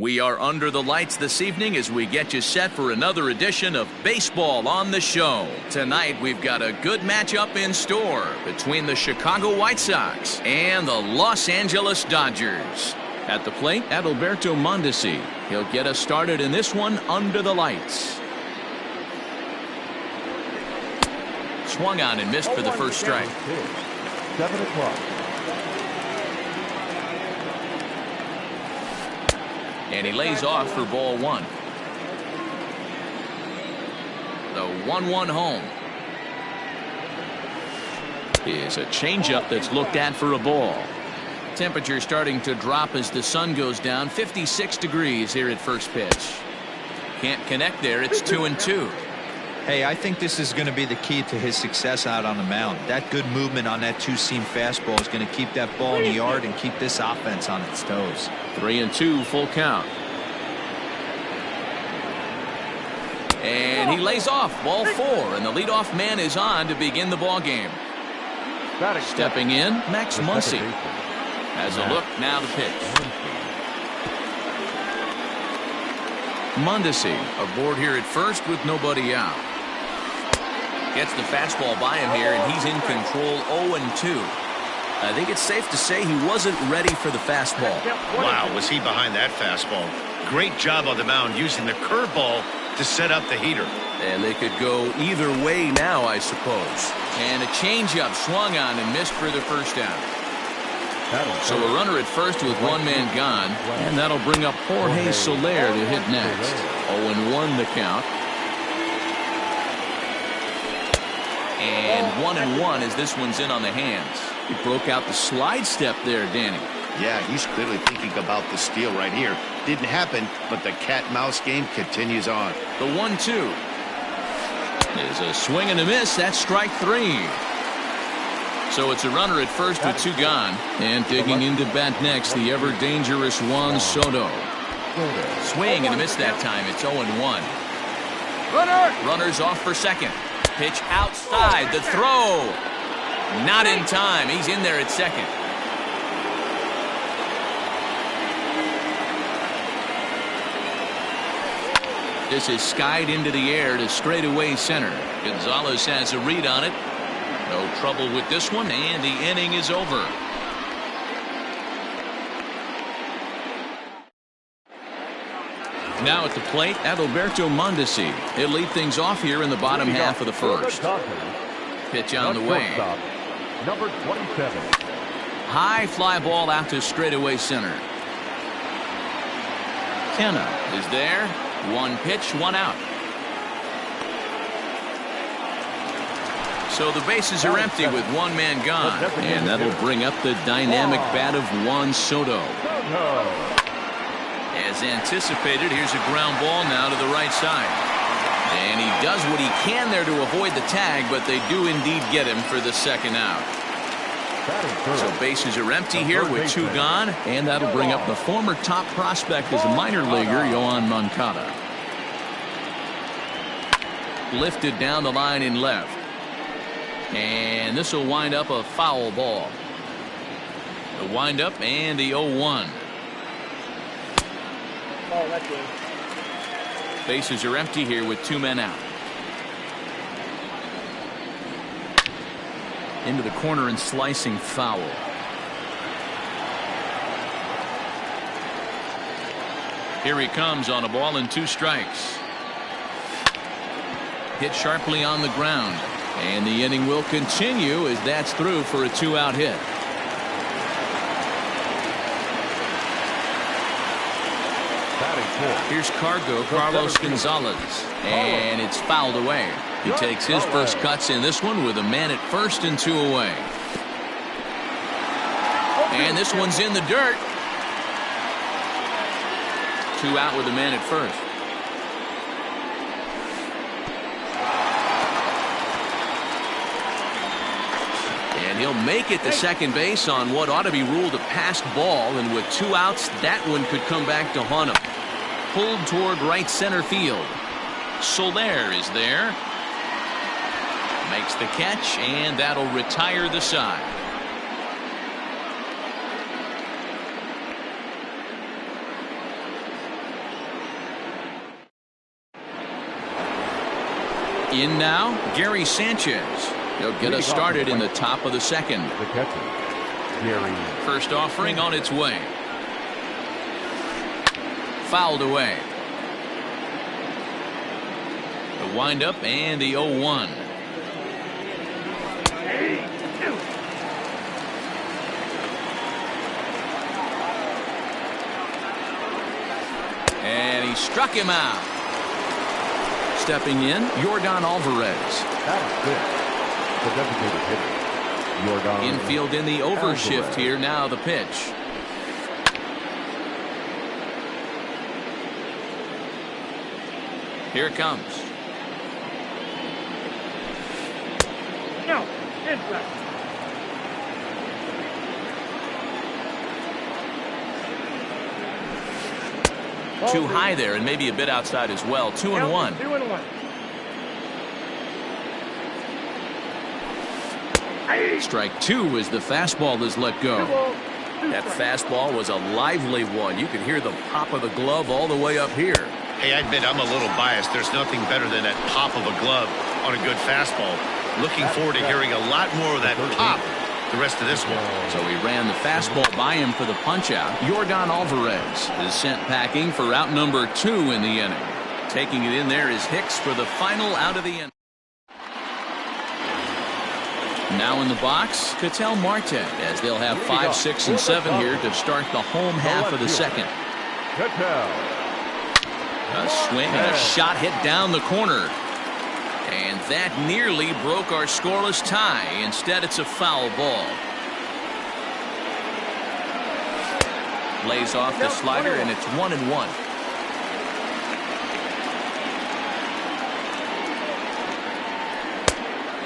We are under the lights this evening as we get you set for another edition of Baseball on the Show. Tonight we've got a good matchup in store between the Chicago White Sox and the Los Angeles Dodgers. At the plate, Adalberto Mondesi. He'll get us started in this one under the lights. Swung on and missed for the first strike. 7 o'clock. And he lays off for ball one. The 1-1 home. Is a changeup that's looked at for a ball. Temperature starting to drop as the sun goes down. 56 degrees here at first pitch. Can't connect there. It's 2-2. Hey, I think this is going to be the key to his success out on the mound. That good movement on that two-seam fastball is going to keep that ball in the yard and keep this offense on its toes. 3-2 full count. And he lays off ball 4, and the leadoff man is on to begin the ball game. Stepping in, Max Muncy has a look. Now the pitch. Mondesi aboard here at first with nobody out. Gets the fastball by him here, and he's in control. 0-2. I think it's safe to say he wasn't ready for the fastball. Wow, was he behind that fastball. Great job on the mound using the curveball to set up the heater. And they could go either way now, I suppose. And a changeup swung on and missed for the first out. So a runner at first with one man gone, and that'll bring up Jorge Soler to hit next. 0-1 the count. And 1-1 as this one's in on the hands. He broke out the slide step there, Danny. Yeah, he's clearly thinking about the steal right here. Didn't happen, but the cat-mouse game continues on. The 1-2 is a swing and a miss. That's strike 3. So it's a runner at first with 2 gone. And digging into bat next, the ever-dangerous Juan Soto. Swing and a miss that time. It's 0-1. Runners off for second. Pitch outside. The throw. Not in time. He's in there at second. This is skied into the air to straightaway center. Gonzalez has a read on it. No trouble with this one, and the inning is over. Now at the plate, Adalberto Mondesi. He'll lead things off here in the bottom half of the first. Pitch on the way. Number 27. High fly ball out to straightaway center. Kenna is there. 1 pitch, 1 out. So the bases are empty with 1 man gone. And that'll bring up the dynamic bat of Juan Soto. As anticipated, here's a ground ball now to the right side. And he does what he can there to avoid the tag, but they do indeed get him for the second out. So bases are empty here with 2 gone, and that'll bring up the former top prospect as a minor leaguer, Yoan Moncada. Lifted down the line in left. And this will wind up a foul ball. The windup and the 0-1. Oh, that's good. Bases are empty here with 2 men out. Into the corner and slicing foul. Here he comes on a ball and 2 strikes. Hit sharply on the ground. And the inning will continue as that's through for a 2-out hit. Here's Carlos Gonzalez. And it's fouled away. He takes his first cuts in this one with a man at first and 2 away. And this one's in the dirt. 2 out with a man at first. And he'll make it to second base on what ought to be ruled a passed ball. And with 2 outs, that one could come back to haunt him. Pulled toward right center field. Soler is there. Makes the catch, and that'll retire the side. In now, Gary Sanchez. He'll get us started in the top of the second. The catcher, Gary. First offering on its way. Fouled away. The windup and the 0-1. And he struck him out. Stepping in, Yordan Alvarez. That is good. The designated hitter, Yordan Infield in the overshift here. Now the pitch. Here it comes. No, inside. Too high there and maybe a bit outside as well. 2-1. 2-1. Strike two as the fastball is let go. That fastball was a lively one. You could hear the pop of the glove all the way up here. Hey, I admit I'm a little biased. There's nothing better than that pop of a glove on a good fastball. Looking forward to hearing a lot more of that pop the rest of this one. So he ran the fastball by him for the punch-out. Yordan Alvarez is sent packing for out number 2 in the inning. Taking it in there is Hicks for the final out of the inning. Now in the box, Ketel Marte, as they'll have 5, 6, and 7 here to start the home half of the second. A swing and a shot hit down the corner. And that nearly broke our scoreless tie. Instead, it's a foul ball. Lays off the slider, and it's 1-1.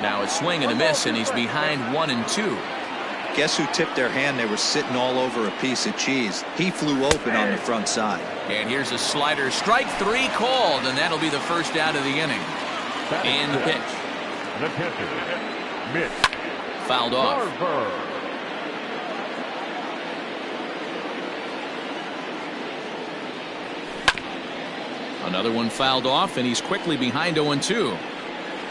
Now a swing and a miss, and he's behind 1-2. Guess who tipped their hand? They were sitting all over a piece of cheese. He flew open on the front side. And here's a slider. Strike 3 called, and that'll be the first out of the inning. And the pitch. The pitcher, Mitch. Fouled off. Garver. Another one fouled off, and he's quickly behind 0-2.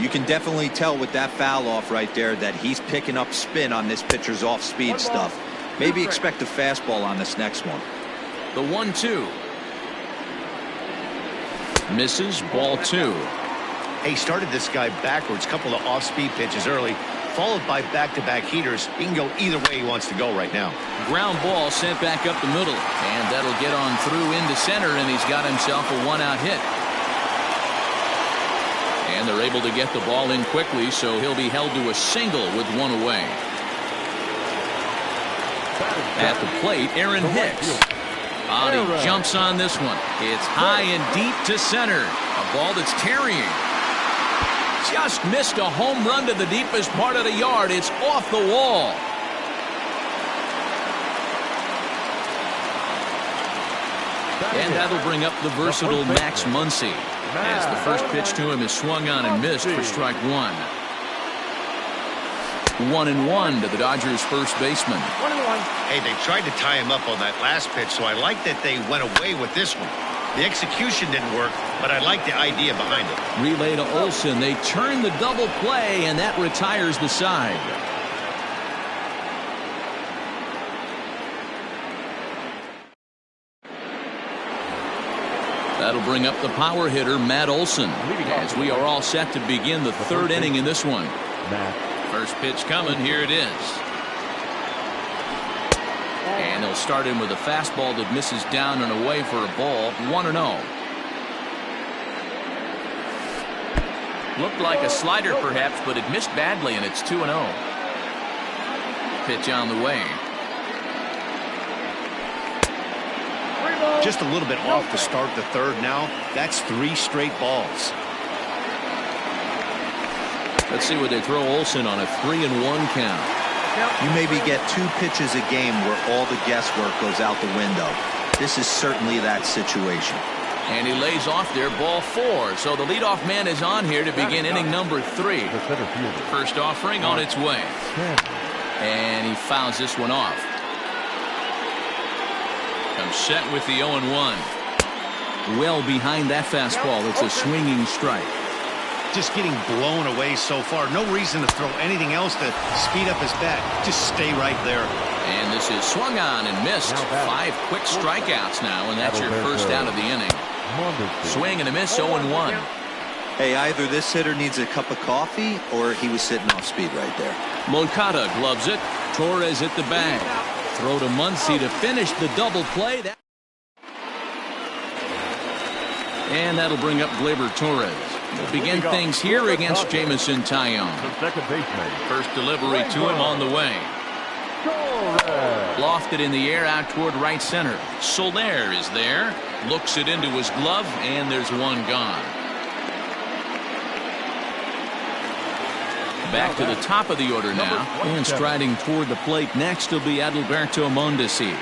You can definitely tell with that foul off right there that he's picking up spin on this pitcher's off-speed stuff. Maybe expect a fastball on this next one. The 1-2. Misses, ball 2. Hey, started this guy backwards, couple of off-speed pitches early, followed by back-to-back heaters. He can go either way he wants to go right now. Ground ball sent back up the middle, and that'll get on through into center, and he's got himself a 1-out hit. And they're able to get the ball in quickly, so he'll be held to a single with 1 away. At the plate, Aaron Hicks. He jumps on this one. It's high and deep to center. A ball that's carrying. Just missed a home run to the deepest part of the yard. It's off the wall. And that'll bring up the versatile Max Muncy, as the first pitch to him is swung on and missed for strike 1. 1-1 to the Dodgers' first baseman. 1-1. Hey, they tried to tie him up on that last pitch, so I like that they went away with this one. The execution didn't work, but I like the idea behind it. Relay to Olsen. They turn the double play, and that retires the side. That'll bring up the power hitter, Matt Olson, as we are all set to begin the third inning in this one. First pitch coming. Here it is. And they'll start in with a fastball that misses down and away for a ball. 1-0. Looked like a slider perhaps, but it missed badly, and it's 2-0. Pitch on the way. Just a little bit off to start the third now. That's 3 straight balls. Let's see what they throw Olsen on a 3-1 count. You maybe get 2 pitches a game where all the guesswork goes out the window. This is certainly that situation. And he lays off there, ball 4. So the leadoff man is on here to begin inning number 3. First offering on its way. And he fouls this one off. Comes set with the 0-1. Well behind that fastball. It's a swinging strike. just getting blown away so far. No reason to throw anything else to speed up his bat. Just stay right there. And this is swung on and missed. 5 quick strikeouts now, and that's your first out of the inning. Swing and a miss, 0-1. Hey, either this hitter needs a cup of coffee or he was sitting off speed right there. Moncada gloves it. Torres at the bag. Throw to Muncy to finish the double play. And that'll bring up Gleyber Torres. We'll begin things here against Jameson Taillon. First delivery to him on the way. Lofted in the air out toward right center. Soler is there. Looks it into his glove, and there's one gone. Back to the top of the order now. And striding toward the plate next will be Adalberto Mondesi.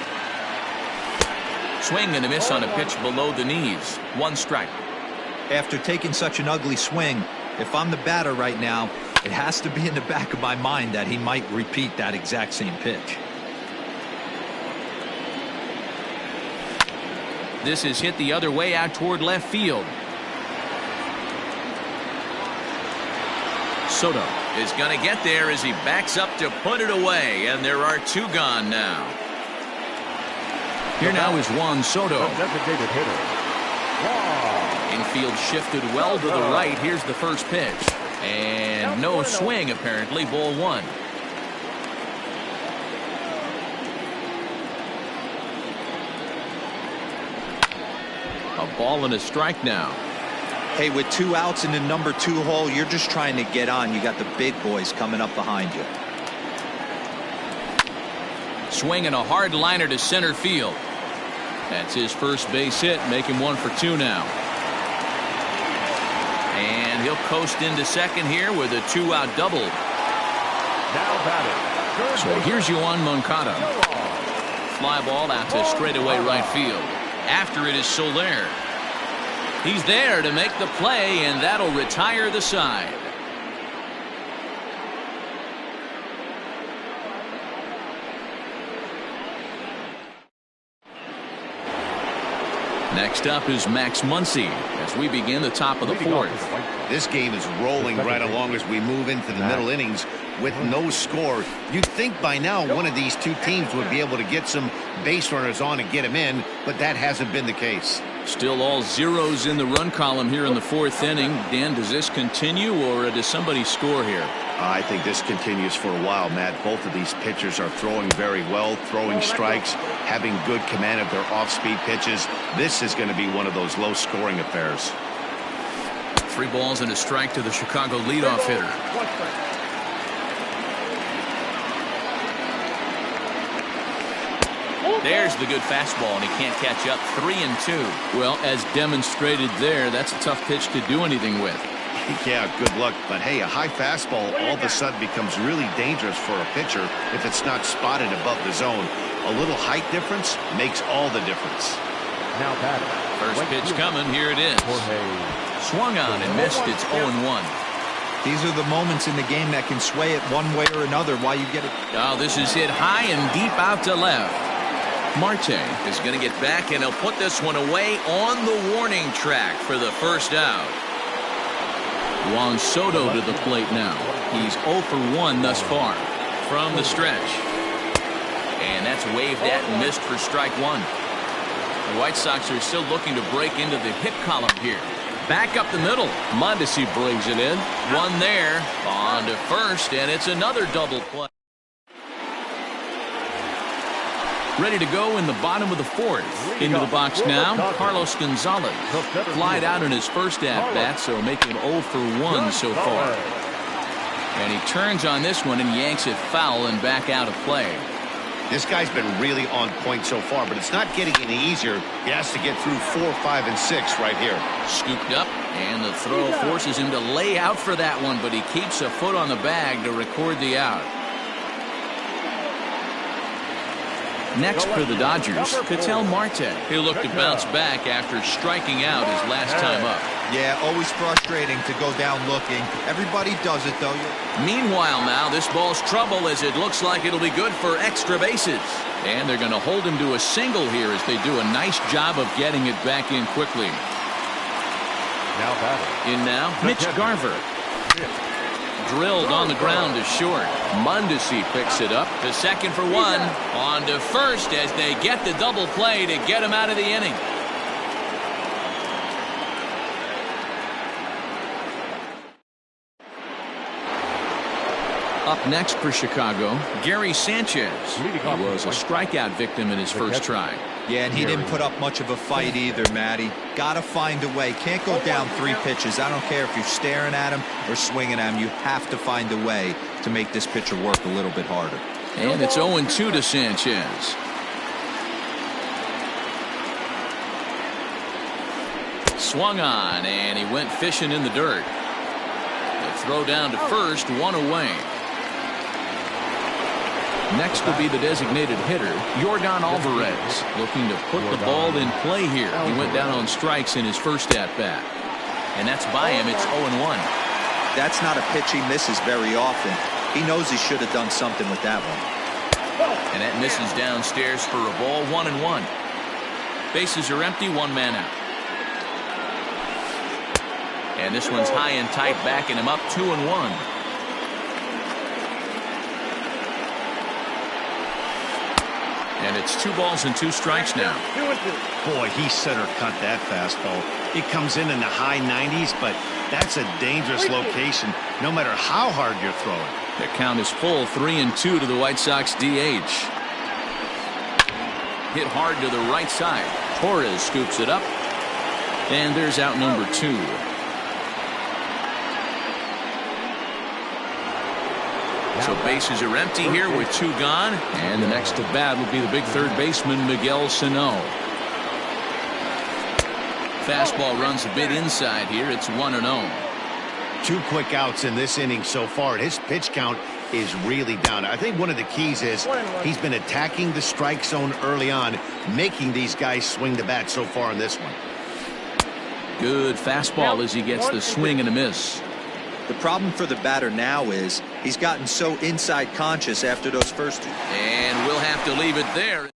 Swing and a miss on a pitch below the knees. 1 strike. After taking such an ugly swing, if I'm the batter right now, it has to be in the back of my mind that he might repeat that exact same pitch. This is hit the other way out toward left field. Soto is going to get there as he backs up to put it away, and there are 2 gone now. Here now is Juan Soto. Designated hitter. Infield shifted well to the right. Here's the first pitch. And no swing, apparently. Ball 1. A ball and a strike now. Hey, with 2 outs in the number 2 hole, you're just trying to get on. You got the big boys coming up behind you. Swinging a hard liner to center field. That's his first base hit, make him 1 for 2 now. And he'll coast into second here with a 2-out double. Now batting. So here's Yoan Moncada. Fly ball out to straightaway right field. After it is Soler. He's there to make the play, and that'll retire the side. Next up is Max Muncy as we begin the top of the 4th. This game is rolling right along as we move into the middle innings with no score. You'd think by now one of these 2 teams would be able to get some base runners on and get them in, but that hasn't been the case. Still all zeros in the run column here in the 4th inning. Dan, does this continue, or does somebody score here? I think this continues for a while, Matt. Both of these pitchers are throwing very well, throwing strikes, having good command of their off-speed pitches. This is going to be one of those low-scoring affairs. 3 balls and a strike to the Chicago leadoff hitter. There's the good fastball, and he can't catch up. 3-2. Well, as demonstrated there, that's a tough pitch to do anything with. Yeah, good luck. But hey, a high fastball all of a sudden becomes really dangerous for a pitcher if it's not spotted above the zone. A little height difference makes all the difference. Now batting. First pitch coming. Here it is. Swung on and missed. It's 0-1. These are the moments in the game that can sway it one way or another while you get it. Oh, this is hit high and deep out to left. Marte is going to get back, and he'll put this one away on the warning track for the first out. Juan Soto to the plate now. He's 0 for 1 thus far from the stretch. And that's waved at and missed for strike 1. The White Sox are still looking to break into the hit column here. Back up the middle. Mondesi brings it in. One there. On to first, and it's another double play. Ready to go in the bottom of the 4th. Into the box now, Carlos Gonzalez. Flied out in his first at-bat, so making 0 for 1 so far. And he turns on this one and yanks it foul and back out of play. This guy's been really on point so far, but it's not getting any easier. He has to get through 4, 5, and 6 right here. Scooped up, and the throw forces him to lay out for that one, but he keeps a foot on the bag to record the out. Next for the Dodgers, Ketel Marte. He'll look to bounce back after striking out his last time up. Yeah, always frustrating to go down looking. Everybody does it, though. Meanwhile now, this ball's trouble as it looks like it'll be good for extra bases. And they're going to hold him to a single here as they do a nice job of getting it back in quickly. Now batting. In now, Mitch Garver. Drilled on the ground to short. Mundesy picks it up to second for one. On to first as they get the double play to get him out of the inning. Up next for Chicago, Gary Sanchez. He was a strikeout victim in his first try. Yeah, and he didn't put up much of a fight either, Matty. Got to find a way. Can't go down 3 pitches. I don't care if you're staring at him or swinging at him. You have to find a way to make this pitcher work a little bit harder. And it's 0-2 to Sanchez. Swung on, and he went fishing in the dirt. The throw down to first, 1 away. Next will be the designated hitter, Yordan Alvarez, looking to put the ball in play here. He went down on strikes in his first at-bat. And that's by him. It's 0-1. That's not a pitch he misses very often. He knows he should have done something with that one. And that misses downstairs for a ball, 1-1. Bases are empty, 1 man out. And this one's high and tight, backing him up, 2-1. And it's 2 balls and 2 strikes now. 2-2. Boy, he center cut that fastball. It comes in the high 90s, but that's a dangerous location no matter how hard you're throwing. The count is full, 3-2 to the White Sox DH. Hit hard to the right side. Torres scoops it up. And there's out number 2. So bases are empty here with 2 gone. And the next to bat will be the big third baseman, Miguel Sano. Fastball runs a bit inside here. It's 1-0. 2 quick outs in this inning so far. His pitch count is really down. I think one of the keys is he's been attacking the strike zone early on, making these guys swing the bat so far in this one. Good fastball as he gets the swing and a miss. The problem for the batter now is he's gotten so inside conscious after those first 2. And we'll have to leave it there.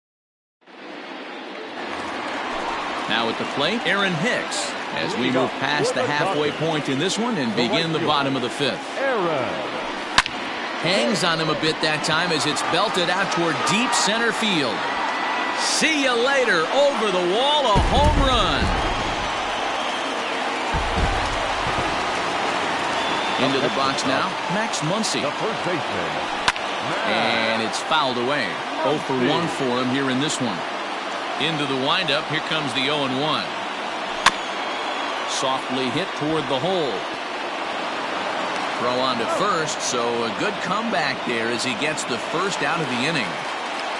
Now at the plate, Aaron Hicks, as we move past the halfway point in this one and begin the bottom of the 5th. Hangs on him a bit that time as it's belted out toward deep center field. See you later. Over the wall, a home run. Into the box now, Max Muncy. The first baseman. And it's fouled away. 0 for 1 for him here in this one. Into the windup, here comes the 0-1. Softly hit toward the hole. Throw on to first, so a good comeback there as he gets the first out of the inning.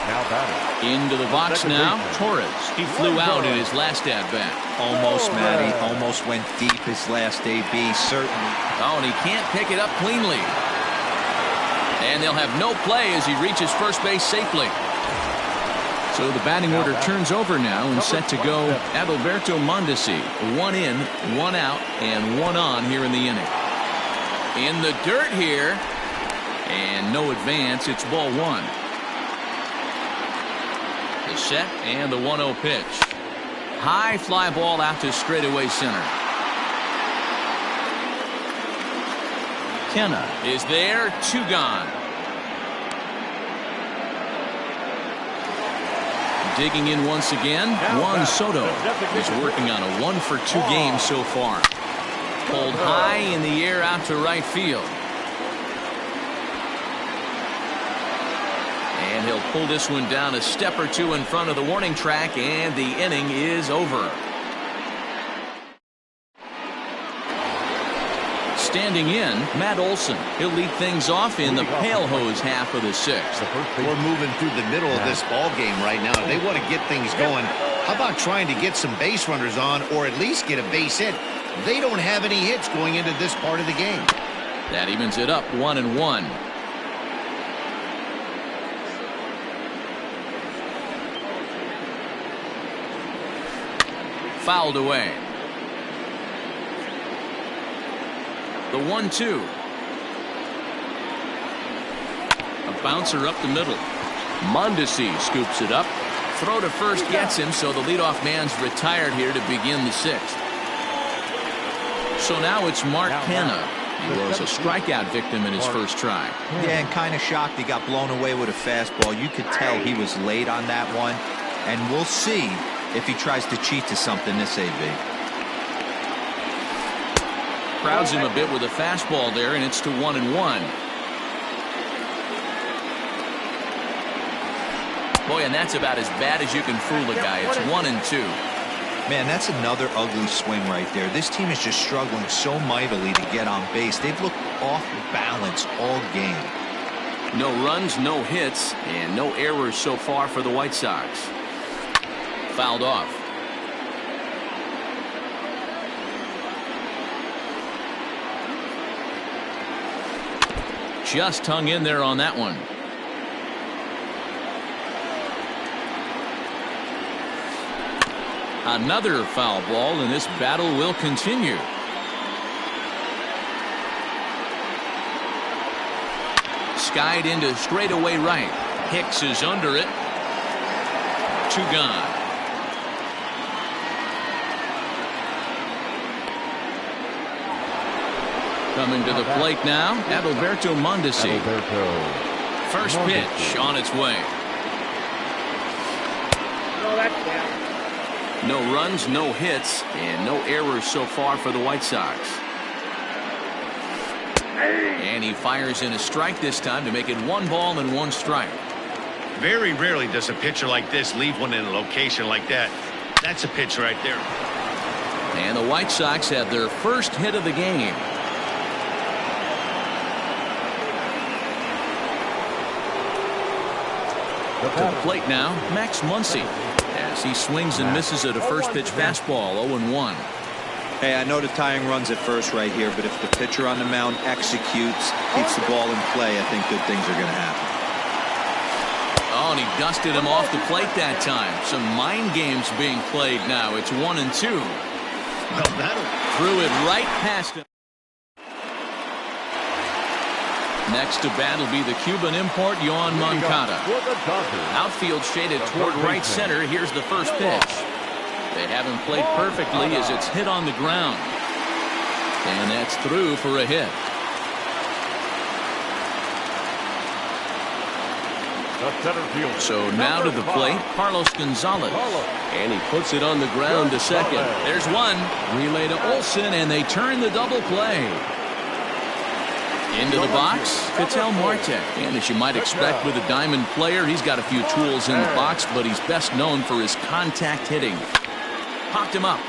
Now batting. Into the box now, Torres. He flew out in his last at-bat. Almost, Matty. Almost went deep his last AB, certainly. Oh, and he can't pick it up cleanly. And they'll have no play as he reaches first base safely. So the batting order turns over now and set to go Adalberto Mondesi. 1 in, 1 out, and 1 on here in the inning. In the dirt here. And no advance. It's ball 1. The set and the 1-0 pitch. High fly ball out to straightaway center. Kenna is there, 2 gone. Digging in once again, Juan Soto is working on a 1 for 2 game so far. Pulled high in the air out to right field. And he'll pull this one down a step or 2 in front of the warning track, and the inning is over. Standing in, Matt Olson. He'll lead things off in the pale hose half of the 6th. We're moving through the middle of this ball game right now. They want to get things going. How about trying to get some base runners on, or at least get a base hit? They don't have any hits going into this part of the game. That evens it up, 1-1. Fouled away. The 1-2. A bouncer up the middle. Mondesi scoops it up. Throw to first gets him, so the leadoff man's retired here to begin the 6th. So now it's Mark Canha. He was a strikeout victim in his first try. Yeah, and kind of shocked he got blown away with a fastball. You could tell he was late on that one. And we'll see if he tries to cheat to something this AB. Crowds him a bit with a fastball there, and it's to 1-1. Boy, and that's about as bad as you can fool a guy. It's 1-2. Man, that's another ugly swing right there. This team is just struggling so mightily to get on base. They've looked off balance all game. No runs, no hits, and no errors so far for the White Sox. Fouled off. Just hung in there on that one. Another foul ball, and this battle will continue. Skied into straightaway right. Hicks is under it. 2 gone. Coming to the plate now, Adalberto Mondesi. First pitch on its way. Oh, that's down. No runs, no hits, and no errors so far for the White Sox. And he fires in a strike this time to make it 1 ball and 1 strike. Very rarely does a pitcher like this leave one in a location like that. That's a pitch right there. And the White Sox have their first hit of the game. To the plate now, Max Muncy, as he swings and misses at a first pitch fastball. 0-1. Hey, I know the tying runs at first right here, but if the pitcher on the mound executes, keeps the ball in play, I think good things are going to happen. Oh, and he dusted him off the plate that time. Some mind games being played now. It's 1-2. Well, threw it right past him. Next to bat will be the Cuban import, Yoan Moncada. Outfield shaded toward right center. Here's the first pitch. They haven't played perfectly as it's hit on the ground. And that's through for a hit. So now to the plate, Carlos Gonzalez. And he puts it on the ground to second. There's one. Relay to Olsen, and they turn the double play. Into the box, Ketel Marte. And as you might expect with a diamond player, he's got a few tools in the box, but he's best known for his contact hitting. Popped him up.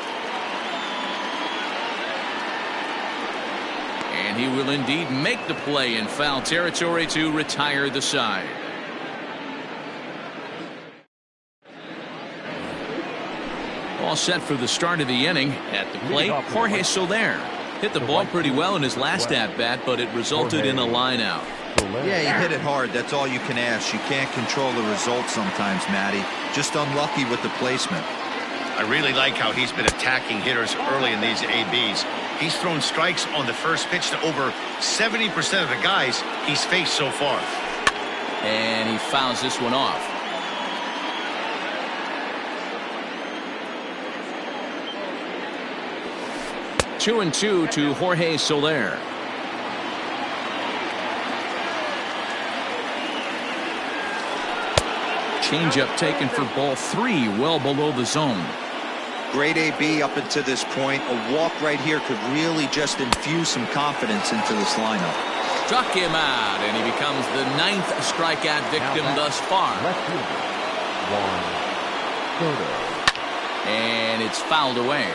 And he will indeed make the play in foul territory to retire the side. All set for the start of the inning. At the plate, Jorge Soler. Hit the ball pretty well in his last at-bat, but it resulted in a line-out. Yeah, he hit it hard. That's all you can ask. You can't control the result sometimes, Matty. Just unlucky with the placement. I really like how he's been attacking hitters early in these ABs. He's thrown strikes on the first pitch to over 70% of the guys he's faced so far. And he fouls this one off. Two and two to Jorge Soler. Changeup taken for ball 3, well below the zone. Great AB up until this point. A walk right here could really just infuse some confidence into this lineup. Struck him out, and he becomes the 9th strikeout victim thus far. And it's fouled away.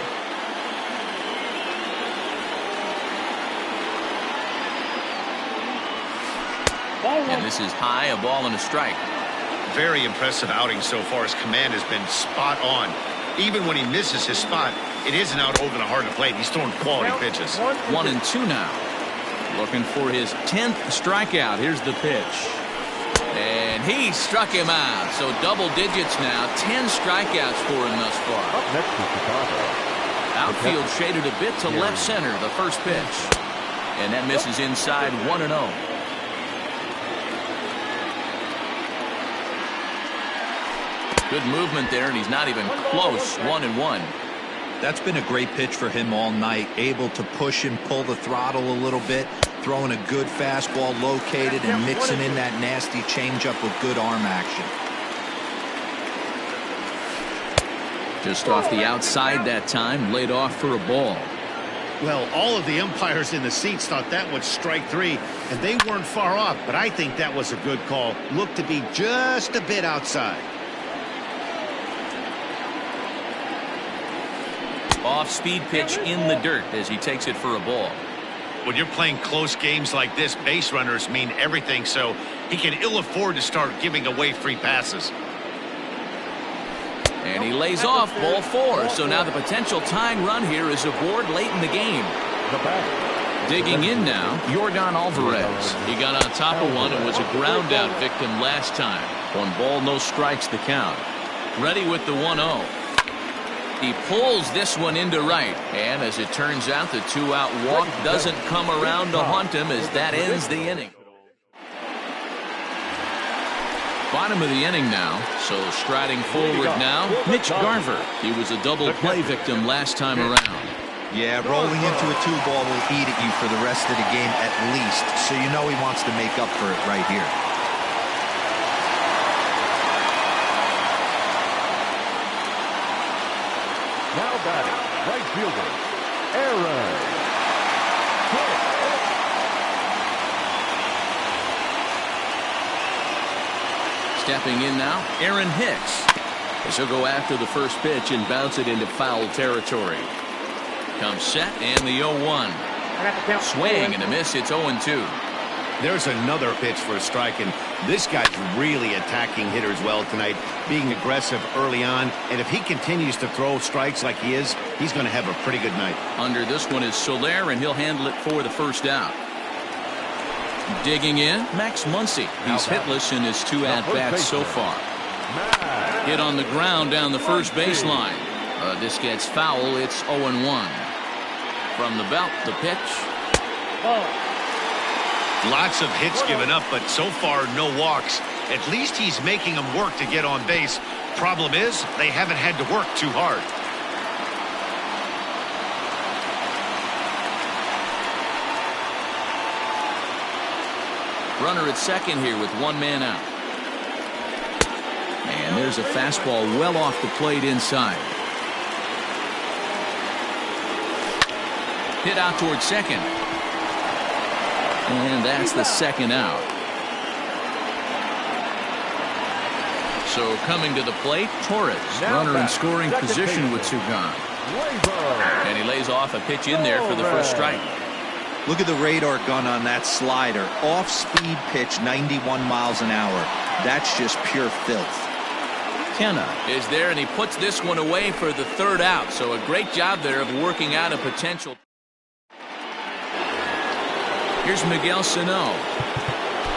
And this is high, a ball and a strike. Very impressive outing so far. His command has been spot on. Even when he misses his spot, it isn't out over the heart of the plate. He's throwing quality pitches. 1-2 now. Looking for his 10th strikeout. Here's the pitch. And he struck him out. So double digits now. 10 strikeouts for him thus far. Up next to Chicago. Outfield shaded a bit to left center. The first pitch. And that misses inside 1-0. Good movement there, and he's not even close. 1-1. That's been a great pitch for him all night. Able to push and pull the throttle a little bit, throwing a good fastball located and mixing in that nasty changeup with good arm action. Just off the outside that time, laid off for a ball. Well, all of the umpires in the seats thought that was strike 3, and they weren't far off, but I think that was a good call. Looked to be just a bit outside. Off-speed pitch in the dirt as he takes it for a ball. When you're playing close games like this, base runners mean everything, so he can ill afford to start giving away free passes. And he lays off, ball 4. So now the potential tying run here is aboard late in the game. Digging in now, Yordan Alvarez. He got on top of one and was a ground out victim last time. 1 ball, no strikes the count. Ready with the 1-0. He pulls this one into right. And as it turns out, the 2-out walk doesn't come around to haunt him as that ends the inning. Bottom of the inning now, so striding forward now, Mitch Garver. He was a double play victim last time around. Yeah, rolling into a 2-ball will eat at you for the rest of the game at least, so you know he wants to make up for it right here. Now batting, right fielder, Aaron. Stepping in now, Aaron Hicks. As he'll go after the first pitch and bounce it into foul territory. Comes set and the 0-1. Swing and a miss. It's 0-2. There's another pitch for a strike, and this guy's really attacking hitters well tonight, being aggressive early on, and if he continues to throw strikes like he is, he's going to have a pretty good night. Under this one is Soler, and he'll handle it for the first out. Digging in, Max Muncy. He's hitless in his 2 at-bats so far. Hit on the ground down the first baseline. This gets foul. It's 0-1. From the belt, the pitch. Lots of hits given up, but so far no walks. At least he's making them work to get on base. Problem is, they haven't had to work too hard. Runner at second here with 1 man out. And there's a fastball well off the plate inside. Hit out towards second. And that's the second out. So coming to the plate, Torres. Runner in scoring position with 2 gone. And he lays off a pitch in there for the first strike. Look at the radar gun on that slider. Off-speed pitch, 91 miles an hour. That's just pure filth. Kenna is there, and he puts this one away for the 3rd out. So a great job there of working out a potential. Here's Miguel Sano.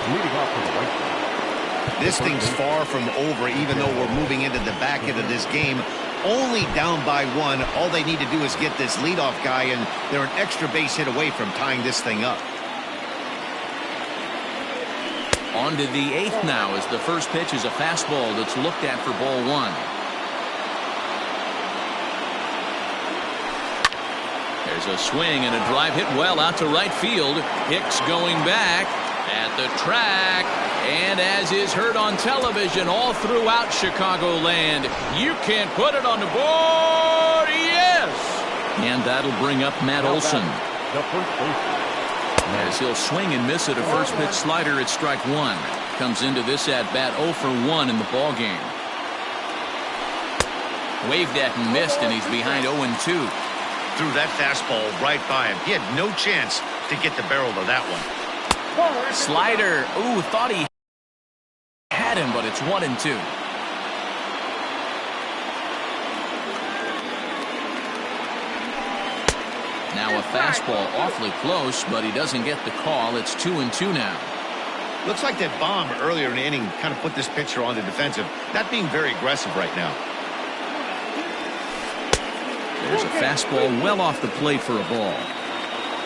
Leading off to the right side. This thing's far from over, even though we're moving into the back end of this game. Only down by 1. All they need to do is get this leadoff guy, and they're an extra base hit away from tying this thing up. On to the 8th now as the first pitch is a fastball that's looked at for ball 1. There's a swing and a drive hit well out to right field. Hicks going back at the track. And as is heard on television all throughout Chicagoland, you can't put it on the board. Yes! And that'll bring up Matt Olson. As he'll swing and miss at a first pitch slider at strike 1. Comes into this at bat 0 for 1 in the ball game. Waved at and missed, and he's behind 0-2. Threw that fastball right by him. He had no chance to get the barrel of that one. Slider. Ooh, thought he had him, but it's 1-2. Now a fastball awfully close, but he doesn't get the call. It's 2-2 now. Looks like that bomb earlier in the inning kind of put this pitcher on the defensive. Not being very aggressive right now. There's a fastball well off the plate for a ball.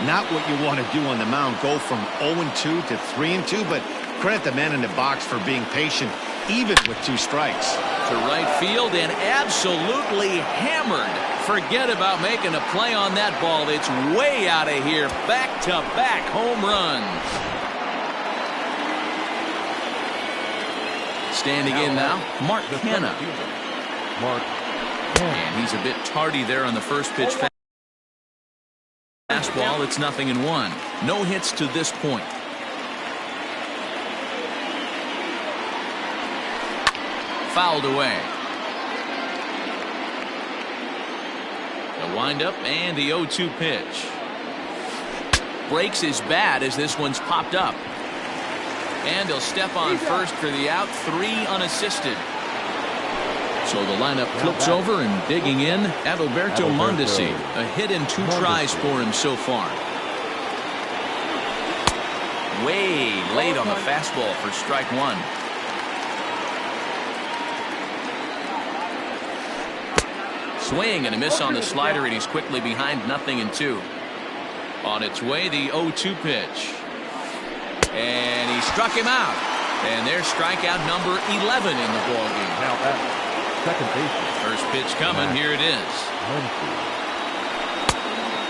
Not what you want to do on the mound. Go from 0-2 to 3-2, but credit the man in the box for being patient, even with 2 strikes. to right field and absolutely hammered. Forget about making a play on that ball. It's way out of here. Back-to-back home runs. Standing in now, Mark Hanna. And he's a bit tardy there on the first pitch. Fastball, it's 0-1. No hits to this point. Fouled away. The windup and the 0-2 pitch. Breaks his bat as this one's popped up. And he'll step on first for the out, 3 unassisted. So the lineup flips over and digging in, Adalberto Mondesi. A hit and 2 tries for him so far. Way late on the fastball for strike 1. Swing and a miss on the slider, and he's quickly behind 0-2. On its way, the 0-2 pitch. And he struck him out. And there's strikeout number 11 in the ballgame. Now that's second baseman. First pitch coming. Here it is.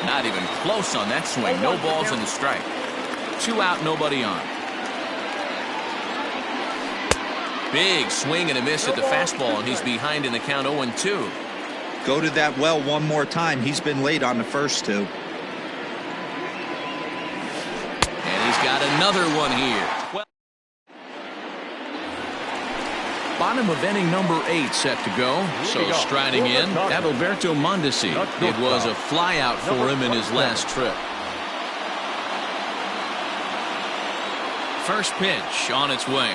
Not even close on that swing. No balls in the strike. 2 out, nobody on. Big swing and a miss at the fastball, and he's behind in the count 0-2. Go to that well one more time. He's been late on the first 2. And he's got another one here. Well, bottom of inning number 8 set to go. So striding in, Adalberto Mondesi. It was a flyout for him in his last trip. First pitch on its way.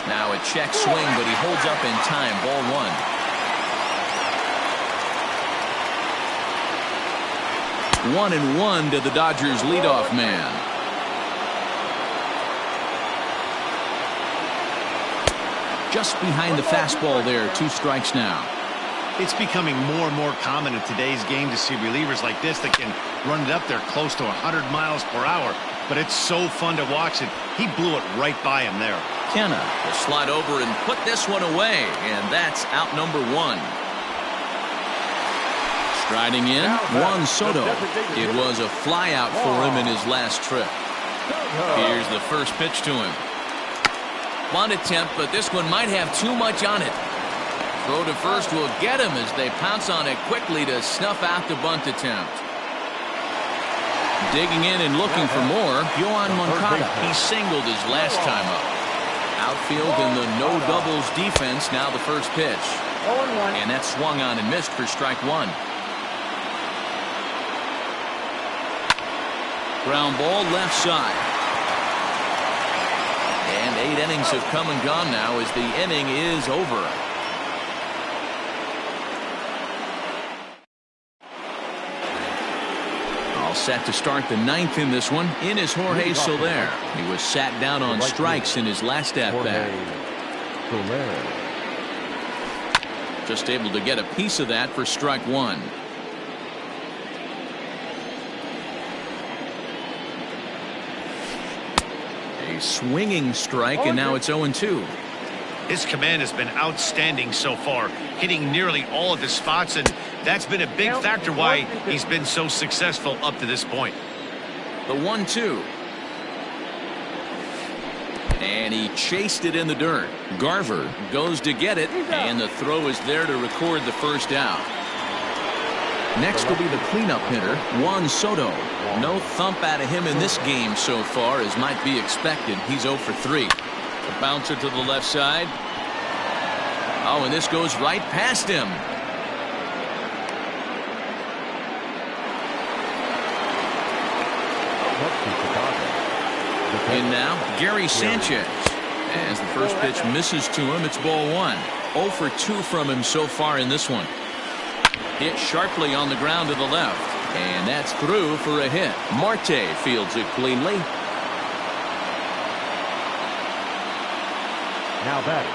Now a check swing, but he holds up in time. Ball 1. 1-1 to the Dodgers leadoff man. Just behind the fastball there. 2 strikes now. It's becoming more and more common in today's game to see relievers like this that can run it up there close to 100 miles per hour. But it's so fun to watch it. He blew it right by him there. Kenna will slide over and put this one away. And that's out number 1. Striding in, Juan Soto. It was a flyout for him in his last trip. Here's the first pitch to him. Bunt attempt, but this one might have too much on it. Throw to first will get him as they pounce on it quickly to snuff out the bunt attempt. Digging in and looking for more, Yohan Moncada. He singled his last time up. Outfield in the no doubles defense. Now the first pitch. And that swung on and missed for strike 1. Ground ball left side. And 8 innings have come and gone now as the inning is over. All set to start the 9th in this one. In is Jorge Soler. He was sat down on strikes in his last at-bat. Just able to get a piece of that for strike 1. A swinging strike, and now it's 0-2. His command has been outstanding so far, hitting nearly all of his spots, and that's been a big factor why he's been so successful up to this point. The 1-2. And he chased it in the dirt. Garver goes to get it, and the throw is there to record the first out. Next will be the cleanup hitter, Juan Soto. No thump out of him in this game so far, as might be expected. He's 0 for 3. A bouncer to the left side. Oh, and this goes right past him. In now, Gary Sanchez. As the first pitch misses to him, it's ball 1. 0 for 2 from him so far in this one. Hit sharply on the ground to the left. And that's through for a hit. Marte fields it cleanly. Now batting.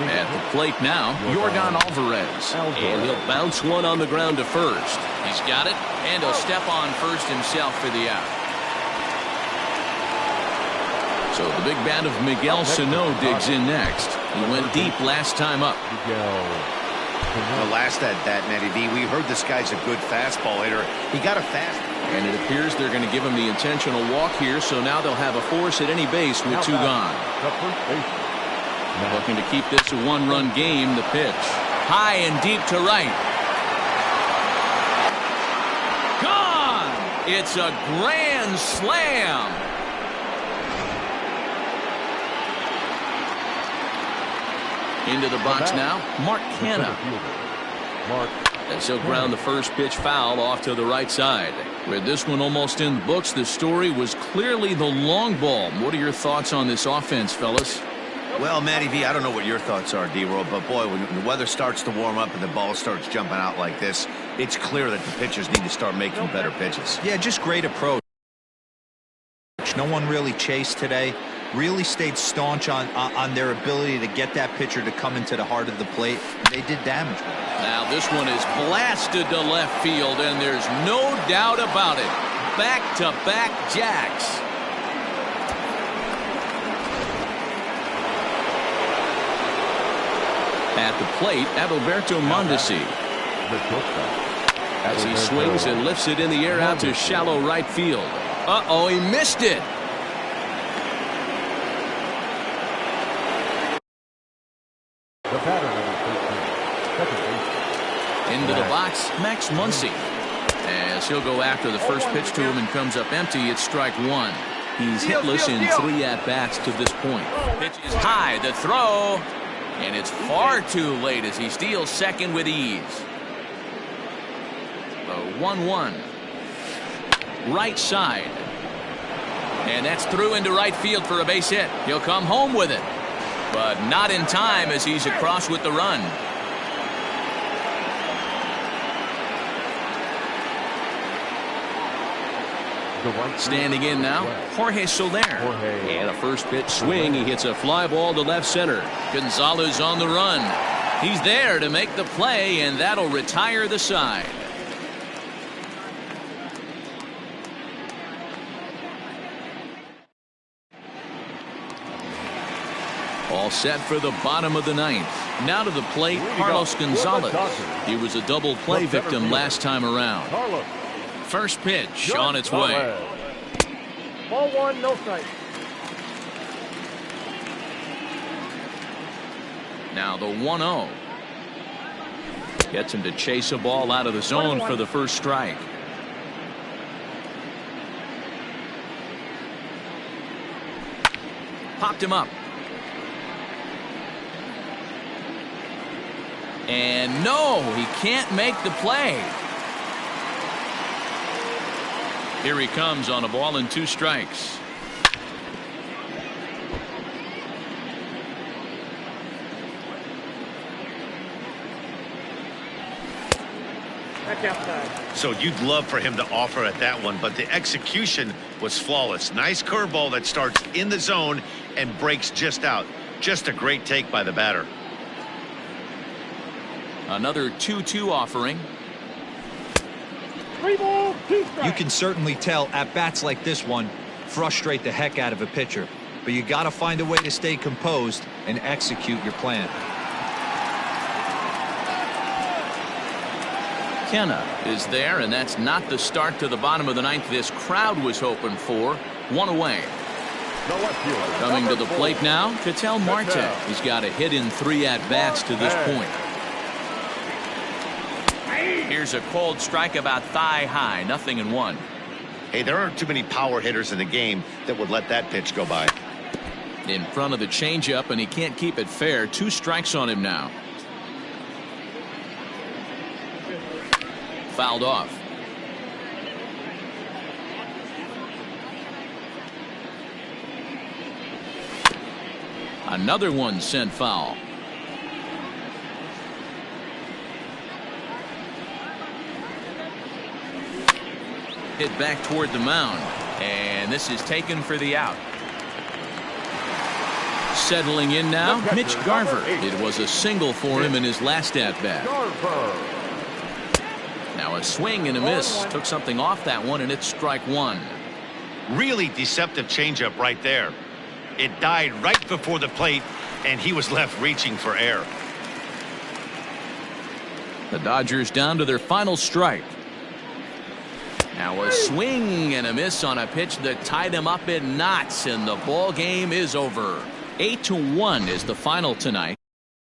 At the plate now, Yordan Alvarez. And he'll bounce one on the ground to first. He's got it, and he'll step on first himself for the out. So the big bat of Miguel Sano digs in next. He went deep last time up. The last at that, Matty V, we heard this guy's a good fastball hitter. He got a fast. And it appears they're going to give him the intentional walk here, so now they'll have a force at any base with 2 gone. Looking to keep this a 1-run game. The pitch. High and deep to right. Gone! It's a grand slam. Into the box now, Mark Canha. As he'll ground the first pitch foul off to the right side. With this one almost in the books, the story was clearly the long ball. What are your thoughts on this offense, fellas? Well, Matty V, I don't know what your thoughts are, D-Roll, but boy, when the weather starts to warm up and the ball starts jumping out like this, it's clear that the pitchers need to start making better pitches. Yeah, just great approach. No one really chased today. Really stayed staunch on their ability to get that pitcher to come into the heart of the plate. They did damage with it. Now this one is blasted to left field, and there's no doubt about it. Back-to-back jacks. At the plate, Adalberto Mondesi. As he swings and lifts it in the air out to shallow right field. Uh-oh, he missed it. Into the box, Max Muncy. As he'll go after the first pitch to him and comes up empty, it's strike 1. He's hitless in 3 at-bats to this point. Pitch is high, the throw, and it's far too late as he steals second with ease. The 1-1. Right side. And that's through into right field for a base hit. He'll come home with it, but not in time as he's across with the run. Standing in now, Jorge Soler. And a first pitch swing. He hits a fly ball to left center. Gonzalez on the run. He's there to make the play, and that'll retire the side. All set for the bottom of the 9th. Now to the plate, Carlos Gonzalez. He was a double play victim last time around. First pitch on its way. Ball 1, no strike. Now the 1-0. Gets him to chase a ball out of the zone for the first strike. Popped him up. And no, he can't make the play. Here he comes on a ball and 2 strikes. Back outside. So you'd love for him to offer at that one, but the execution was flawless. Nice curveball that starts in the zone and breaks just out. Just a great take by the batter. Another 2-2 offering. 3 balls, 2 strikes. You can certainly tell at-bats like this one frustrate the heck out of a pitcher. But you got to find a way to stay composed and execute your plan. Canha is there, and that's not the start to the bottom of the 9th this crowd was hoping for. 1 away. Coming to the plate now, Ketel Marte. He's got a hit in 3 at-bats to this point. Here's a cold strike about thigh high, 0-1. Hey, there aren't too many power hitters in the game that would let that pitch go by. In front of the changeup, and he can't keep it fair. 2 strikes on him now. Fouled off. Another one sent foul. Hit back toward the mound, and this is taken for the out. Settling in now, Mitch Garver. It was a single for him in his last at-bat. Now a swing and a miss. Took something off that one, and it's strike 1. Really deceptive changeup right there. It died right before the plate, and he was left reaching for air. The Dodgers down to their final strike. Now a swing and a miss on a pitch that tied him up in knots, and the ball game is over. 8-1 is the final tonight.